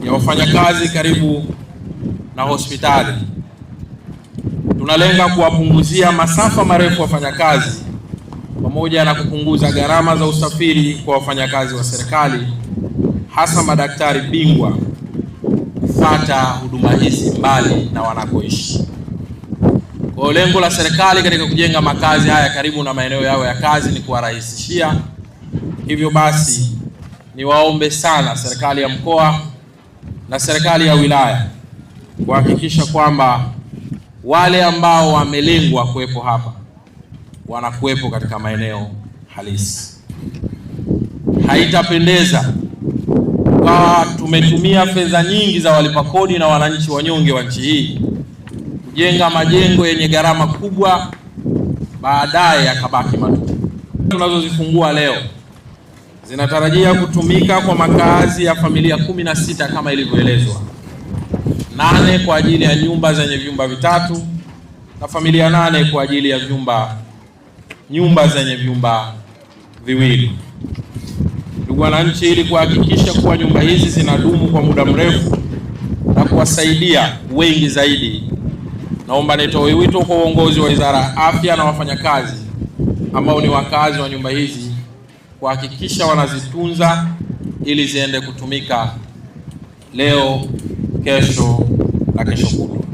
ya wafanyakazi karibu na hospitali. Tunalenga kuwapunguzia masafa marefu wafanyakazi pamoja na kupunguza gharama za usafiri kwa wafanyakazi wa serikali, hasa madaktari bingwa kufuata huduma hizi mbali na wanakoishi. Kwa lengo la serikali katika kujenga makazi haya karibu na maeneo yao ya kazi ni kuwarahisishia. Hivyo basi, niwaombe sana serikali ya mkoa na serikali ya wilaya kuhakikisha kwamba wale ambao wamelengwa kuwepo hapa wanakuwepo katika maeneo halisi. Haitapendeza kwa tumetumia fedha nyingi za walipa kodi na wananchi wanyonge wa nchi hii kujenga majengo yenye gharama kubwa, baadaye yakabaki matupu. Tunazozifungua leo zinatarajia kutumika kwa makazi ya familia 16 kama ilivyoelezwa, 8 kwa ajili ya nyumba zenye vyumba vitatu na familia 8 kwa ajili ya nyumba zenye vyumba viwili. Ndugu wananchi, ili kuhakikisha kuwa nyumba hizi zinadumu kwa muda mrefu na kuwasaidia wengi zaidi, naomba nitoe wito kwa uongozi wa Wizara ya Afya na wafanyakazi ambao ni wakazi wa nyumba hizi kuhakikisha wanazitunza ili ziende kutumika leo, kesho na kesho kutwa.